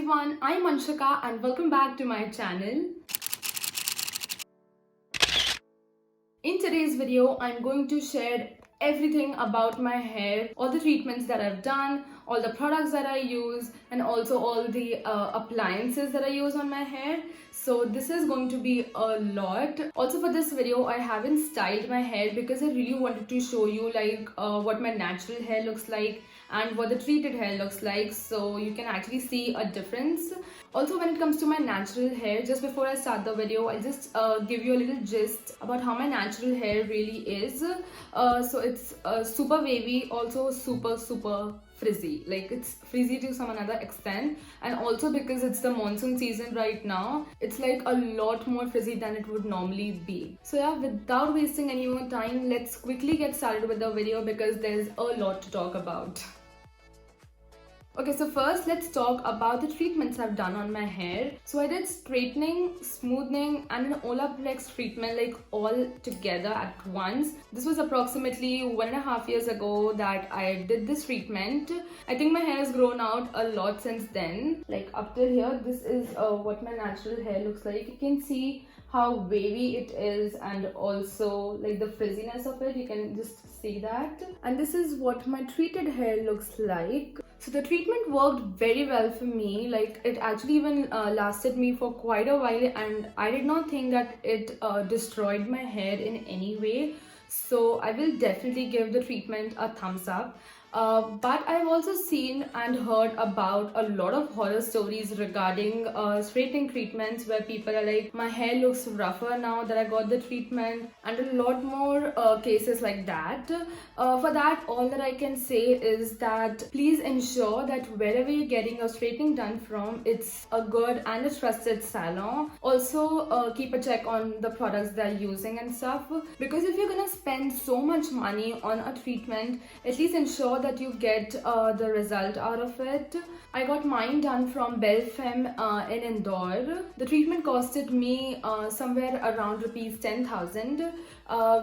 everyone, I'm Anshika and welcome back to my channel. In today's video, I'm going to share everything about my hair, all the treatments that I've done, all the products that I use, and also all the appliances that I use on my hair. So this is going to be a lot. Also for this video, I haven't styled my hair because I really wanted to show you what my natural hair looks like and what the treated hair looks like, so you can actually see a difference. Also, when it comes to my natural hair, just before I start the video, I'll just give you a little gist about how my natural hair really is. So it's super wavy, also super frizzy. Like, it's frizzy to some another extent, and also because it's the monsoon season right now, it's like a lot more frizzy than it would normally be. So yeah, without wasting any more time, let's quickly get started with the video because there's a lot to talk about. Okay, so first let's talk about the treatments I've done on my hair. So I did straightening, smoothing, and an Olaplex treatment, like all together at once. This was approximately 1.5 years ago that I did this treatment. I think my hair has grown out a lot since then. Like up till here, this is what my natural hair looks like. You can see how wavy it is and also like the frizziness of it. You can just see that. And this is what my treated hair looks like. So the treatment worked very well for me. Like, it actually even lasted me for quite a while, and I did not think that it destroyed my hair in any way. So I will definitely give the treatment a thumbs up. But I've also seen and heard about a lot of horror stories regarding straightening treatments where people are like, my hair looks rougher now that I got the treatment, and a lot more cases like that. For that, all that I can say is that please ensure that wherever you're getting your straightening done from, it's a good and a trusted salon. Also, keep a check on the products they're using and stuff, because if you're gonna spend so much money on a treatment, at least ensure that you get the result out of it. I got mine done from Belle Femme in Indore. The treatment costed me somewhere around rupees 10,000,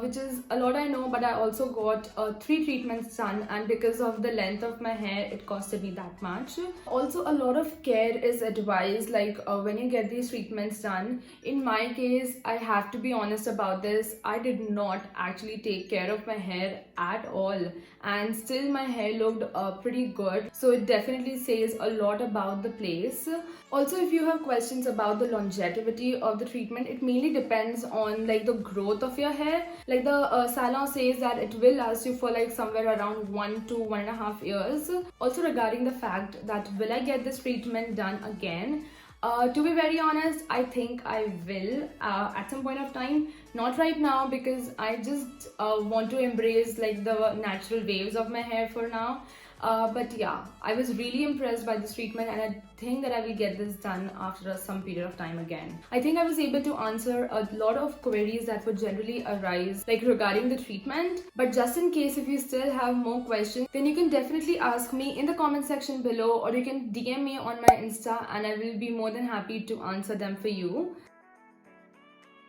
which is a lot, I know, but I also got 3 treatments done, and because of the length of my hair, it costed me that much. Also, a lot of care is advised, like when you get these treatments done. In my case, I have to be honest about this, I did not actually take care of my hair at all, and still my hair looked pretty good. So it definitely says a lot about the place. Also, if you have questions about the longevity of the treatment, it mainly depends on like the growth of your hair. Like the salon says that it will last you for like somewhere around 1 to 1.5 years. Also, regarding the fact that will I get this treatment done again, to be very honest, I think I will at some point of time. Not right now, because I just want to embrace like the natural waves of my hair for now. But yeah, I was really impressed by this treatment, and I think that I will get this done after some period of time again. I think I was able to answer a lot of queries that would generally arise like regarding the treatment. But just in case if you still have more questions, then you can definitely ask me in the comment section below, or you can DM me on my Insta, and I will be more than happy to answer them for you.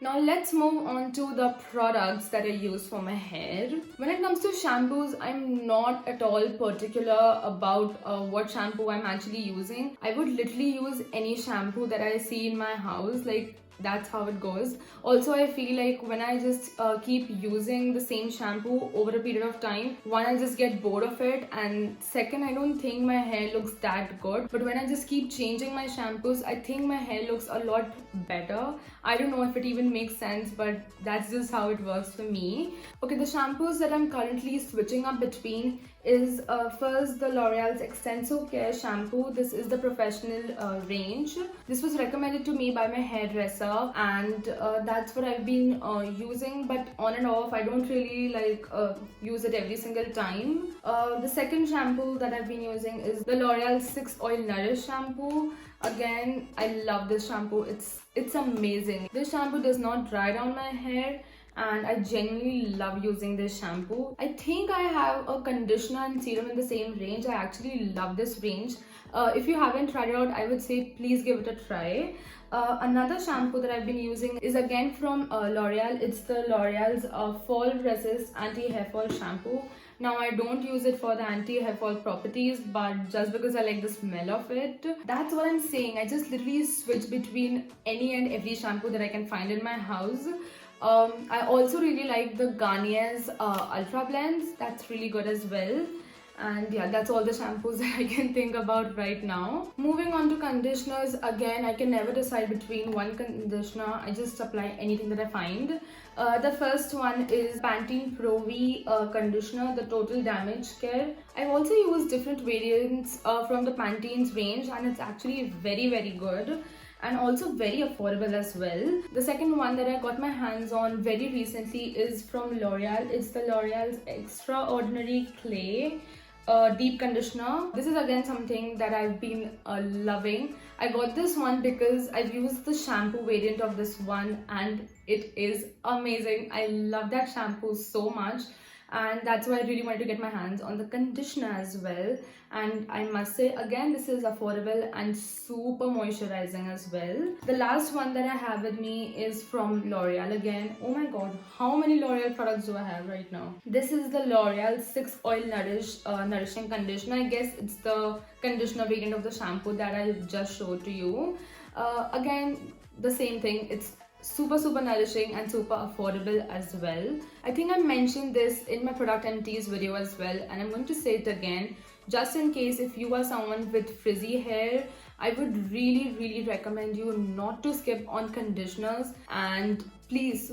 Now let's move on to the products that I use for my hair. When it comes to shampoos, I'm not at all particular about what shampoo I'm actually using. I would literally use any shampoo that I see in my house. Like, that's how it goes. Also, I feel like when I just keep using the same shampoo over a period of time, one, I just get bored of it, and second, I don't think my hair looks that good. But when I just keep changing my shampoos, I think my hair looks a lot better. I don't know if it even makes sense, but that's just how it works for me. Okay, the shampoos that I'm currently switching up between is first the L'Oreal's Extenso Care shampoo. This is the professional range. This was recommended to me by my hairdresser, and that's what I've been using, but on and off. I don't really use it every single time. The second shampoo that I've been using is the L'Oreal 6 Oil Nourish shampoo. Again, I love this shampoo. It's amazing. This shampoo does not dry down my hair, and I genuinely love using this shampoo. I think I have a conditioner and serum in the same range. I actually love this range. If you haven't tried it out, I would say please give it a try. Another shampoo that I've been using is again from L'Oreal. It's the L'Oreal's Fall Resist Anti-Hair Fall Shampoo. Now I don't use it for the anti-hair fall properties, but just because I like the smell of it. That's what I'm saying. I just literally switch between any and every shampoo that I can find in my house. I also really like the Garnier's Ultra Blends. That's really good as well. And yeah, that's all the shampoos that I can think about right now. Moving on to conditioners, again, I can never decide between one conditioner. I just apply anything that I find. The first one is Pantene Pro V conditioner, the Total Damage Care. I've also used different variants from the Pantene's range, and it's actually very good and also very affordable as well. The second one that I got my hands on very recently is from L'Oreal. It's the L'Oreal's Extraordinary Clay deep conditioner. This is again something that I've been loving. I got this one because I've used the shampoo variant of this one and it is amazing. I love that shampoo so much, and that's why I really wanted to get my hands on the conditioner as well. And I must say again, this is affordable and super moisturizing as well. The last one that I have with me is from L'Oreal again. Oh my god, how many L'Oreal products do I have right now? This is the L'Oreal 6 Oil Nourishing Conditioner. I guess it's the conditioner variant of the shampoo that I just showed to you. Again, the same thing. It's super nourishing and super affordable as well. I think I mentioned this in my product empties video as well, and I'm going to say it again just in case if you are someone with frizzy hair. I would really recommend you not to skip on conditioners, and please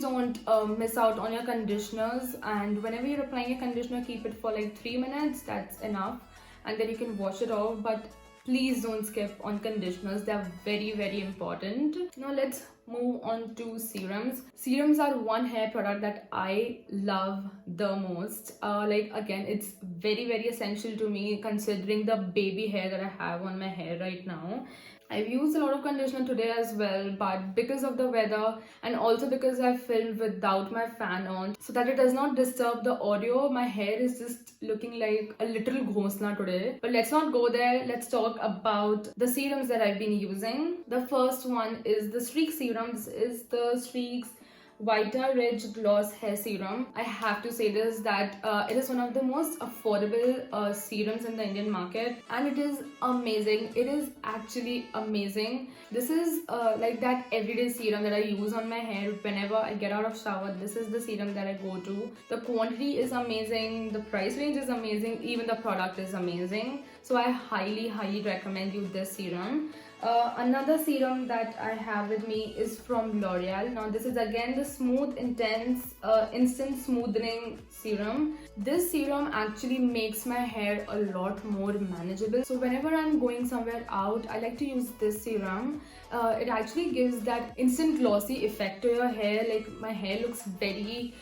don't miss out on your conditioners. And whenever you're applying a conditioner, keep it for like 3 minutes. That's enough, and then you can wash it off. But please don't skip on conditioners. They're very important. Now let's move on to serums. Serums are one hair product that I love the most. Like again, it's very essential to me considering the baby hair that I have on my hair right now. I've used a lot of conditioner today as well, but because of the weather and also because I filmed without my fan on, so that it does not disturb the audio, my hair is just looking like a little ghosla today. But let's not go there. Let's talk about the serums that I've been using. The first one is the Streak serum. This is the Streak's Vita Ridge Gloss Hair Serum. I have to say this, that it is one of the most affordable serums in the Indian market, and it is amazing. It is actually amazing. This is like that everyday serum that I use on my hair whenever I get out of shower. This is the serum that I go to. The quantity is amazing, the price range is amazing, even the product is amazing. So I highly recommend you this serum. Another serum that I have with me is from L'Oreal. Now this is again the Smooth Intense Instant Smoothing Serum. This serum actually makes my hair a lot more manageable. So whenever I'm going somewhere out, I like to use this serum. It actually gives that instant glossy effect to your hair. Like my hair looks very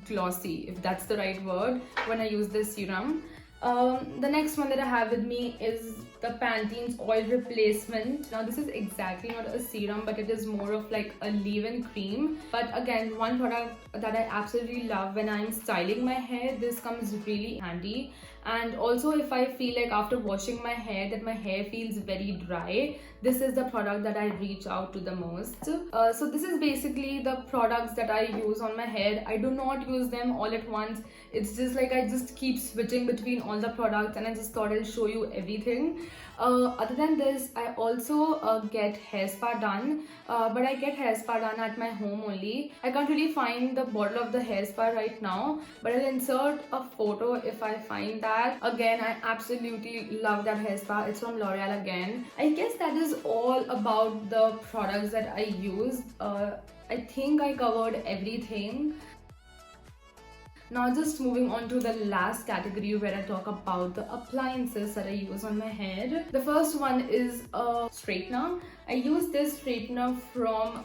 glossy, if that's the right word, when I use this serum. The next one that I have with me is the Pantene's Oil Replacement. Now this is exactly not a serum, but it is more of like a leave-in cream. But again, one product that I absolutely love when I'm styling my hair. This comes really handy. And also if I feel like after washing my hair that my hair feels very dry, this is the product that I reach out to the most. So this is basically the products that I use on my hair. I do not use them all at once. It's just like I just keep switching between all the products, and I just thought I'll show you everything. Other than this, I also get hair spa done, but I get hair spa done at my home only. I can't really find the bottle of the hair spa right now, but I'll insert a photo if I find that. Again, I absolutely love that hair spa. It's from L'Oreal again. I guess that is all about the products that I use. I think I covered everything. Now just moving on to the last category where I talk about the appliances that I use on my hair. The first one is a straightener. I use this straightener from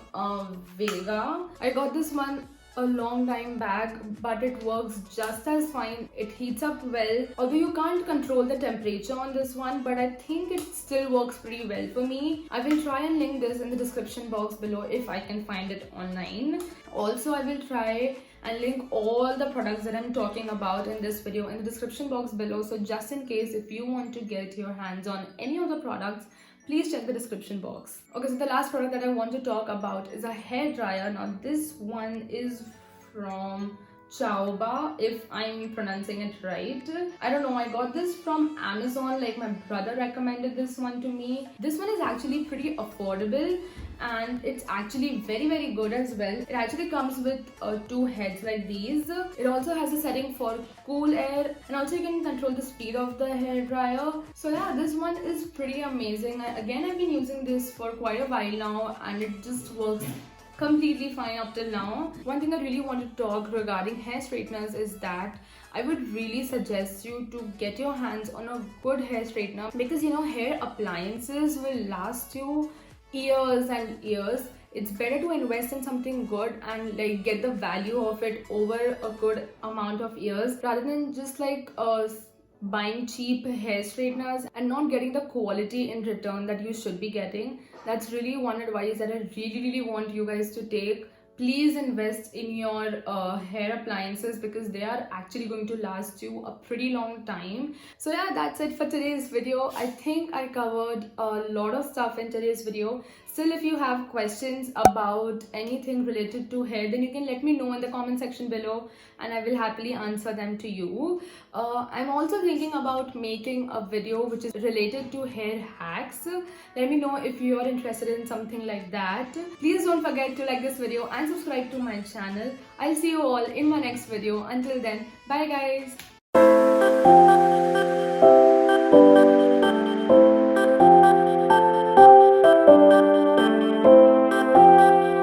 Vega. I got this one a long time back, but it works just as fine. It heats up well, although you can't control the temperature on this one, but I think it still works pretty well for me. I will try and link this in the description box below if I can find it online. Also, I will try and link all the products that I'm talking about in this video in the description box below, so just in case if you want to get your hands on any of the products, please check the description box. Okay, so the last product that I want to talk about is a hair dryer. Now this one is from Chauba, if I'm pronouncing it right. I don't know, I got this from Amazon, like my brother recommended this one to me. This one is actually pretty affordable and it's actually very good as well. It actually comes with two heads like these. It also has a setting for cool air and also you can control the speed of the hair dryer. So yeah, this one is pretty amazing. Again, I've been using this for quite a while now and it just works completely fine up till now. One thing I really want to talk regarding hair straighteners is that I would really suggest you to get your hands on a good hair straightener because you know hair appliances will last you years and years. It's better to invest in something good and like get the value of it over a good amount of years rather than just like buying cheap hair straighteners and not getting the quality in return that you should be getting. That's really one advice that I really want you guys to take. Please invest in your hair appliances because they are actually going to last you a pretty long time. So yeah, that's it for today's video. I think I covered a lot of stuff in today's video. Still, if you have questions about anything related to hair, then you can let me know in the comment section below and I will happily answer them to you. I'm also thinking about making a video which is related to hair hacks. Let me know if you are interested in something like that. Please don't forget to like this video and subscribe to my channel. I'll see you all in my next video. Until then, bye guys.